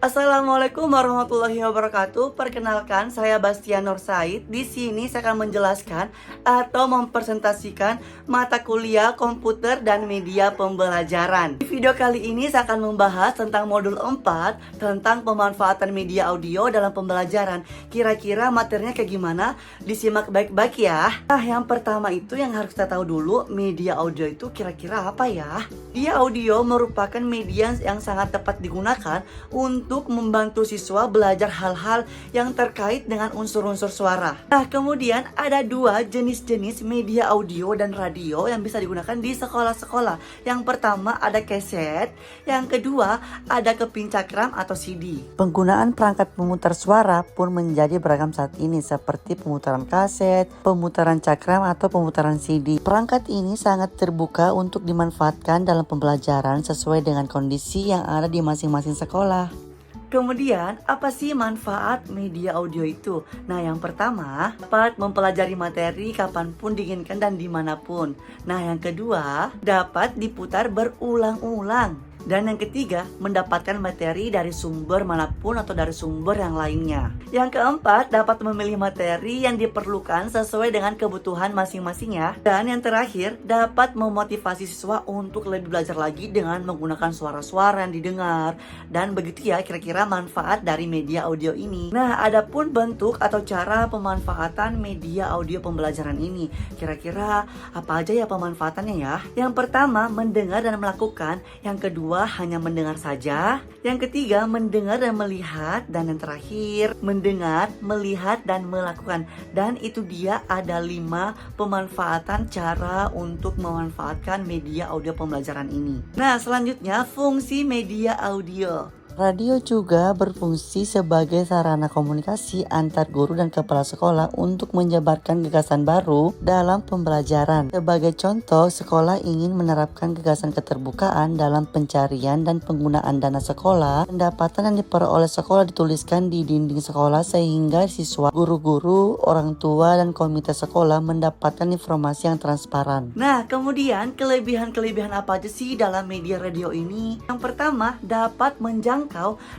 Assalamualaikum warahmatullahi wabarakatuh. Perkenalkan, saya Bastian Nur Said. Di sini saya akan menjelaskan atau mempresentasikan mata kuliah komputer dan media pembelajaran. Di video kali ini saya akan membahas tentang modul 4 tentang pemanfaatan media audio dalam pembelajaran. Kira-kira materinya kayak gimana? Disimak baik-baik ya. Nah, yang pertama itu yang harus kita tahu dulu, media audio itu kira-kira apa ya? Media audio merupakan media yang sangat tepat digunakan untuk membantu siswa belajar hal-hal yang terkait dengan unsur-unsur suara. Nah, kemudian ada dua jenis-jenis media audio dan radio yang bisa digunakan di sekolah-sekolah. Yang pertama ada kaset, yang kedua ada keping cakram atau CD. Penggunaan perangkat pemutar suara pun menjadi beragam saat ini, seperti pemutaran kaset, pemutaran cakram atau pemutaran CD. Perangkat ini sangat terbuka untuk dimanfaatkan dalam pembelajaran sesuai dengan kondisi yang ada di masing-masing sekolah. Kemudian, apa sih manfaat media audio itu? Nah, yang pertama, dapat mempelajari materi kapanpun diinginkan dan dimanapun. Nah, yang kedua, dapat diputar berulang-ulang. Dan yang ketiga, mendapatkan materi dari sumber manapun atau dari sumber yang lainnya. Yang keempat, dapat memilih materi yang diperlukan sesuai dengan kebutuhan masing-masingnya. Dan yang terakhir, dapat memotivasi siswa untuk lebih belajar lagi dengan menggunakan suara-suara yang didengar. Dan begitu ya kira-kira manfaat dari media audio ini. Nah, adapun bentuk atau cara pemanfaatan media audio pembelajaran ini. Kira-kira apa aja ya pemanfaatannya ya? Yang pertama, mendengar dan melakukan. Yang kedua, hanya mendengar saja. Yang ketiga, mendengar dan melihat. Dan yang terakhir, mendengar, melihat, dan melakukan. Dan itu dia ada 5 pemanfaatan cara untuk memanfaatkan media audio pembelajaran ini. Nah, selanjutnya fungsi media audio. Radio juga berfungsi sebagai sarana komunikasi antar guru dan kepala sekolah untuk menjabarkan gagasan baru dalam pembelajaran. Sebagai contoh, sekolah ingin menerapkan gagasan keterbukaan dalam pencarian dan penggunaan dana sekolah. Pendapatan yang diperoleh sekolah dituliskan di dinding sekolah sehingga siswa, guru-guru, orang tua, dan komite sekolah mendapatkan informasi yang transparan. Nah, kemudian kelebihan-kelebihan apa aja sih dalam media radio ini? Yang pertama, dapat menjangkau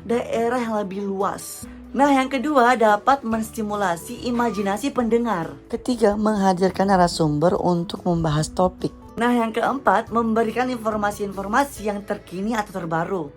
daerah yang lebih luas. Nah, yang kedua dapat menstimulasi imajinasi pendengar. Ketiga, menghadirkan narasumber untuk membahas topik. Nah, yang keempat, memberikan informasi-informasi yang terkini atau terbaru.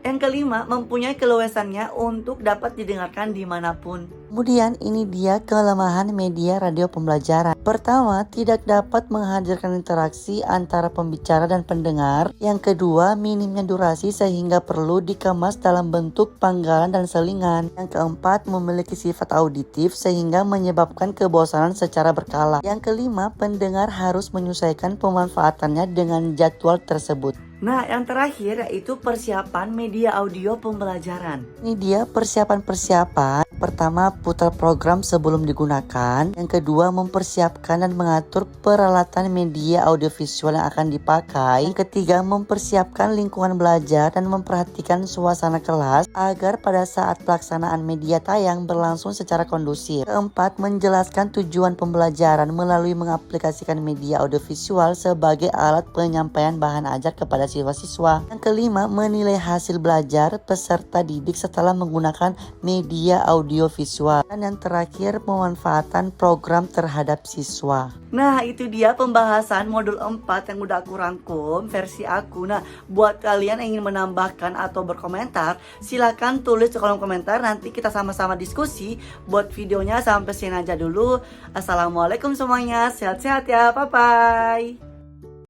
Yang kelima, mempunyai keleluasannya untuk dapat didengarkan dimanapun. Kemudian ini dia kelemahan media radio pembelajaran. Pertama, tidak dapat menghadirkan interaksi antara pembicara dan pendengar. Yang kedua, minimnya durasi sehingga perlu dikemas dalam bentuk panggalan dan selingan. Yang keempat, memiliki sifat auditif sehingga menyebabkan kebosanan secara berkala. Yang kelima, pendengar harus menyesuaikan pemanfaatannya dengan jadwal tersebut. Nah, yang terakhir yaitu persiapan media audio pembelajaran. Ini dia persiapan-persiapan. Pertama, putar program sebelum digunakan. Yang kedua, mempersiapkan dan mengatur peralatan media audiovisual yang akan dipakai. Yang ketiga, mempersiapkan lingkungan belajar dan memperhatikan suasana kelas agar pada saat pelaksanaan media tayang berlangsung secara kondusif. Keempat, menjelaskan tujuan pembelajaran melalui mengaplikasikan media audiovisual sebagai alat penyampaian bahan ajar kepada siswa-siswa. Yang kelima, menilai hasil belajar peserta didik setelah menggunakan media audiovisual. Dan yang terakhir, pemanfaatan program terhadap siswa. Nah, itu dia pembahasan modul 4 yang udah aku rangkum versi aku. Nah, buat kalian yang ingin menambahkan atau berkomentar, silakan tulis di kolom komentar. Nanti kita sama-sama diskusi. Buat videonya sampai sini aja dulu. Assalamualaikum semuanya, sehat-sehat ya, bye-bye.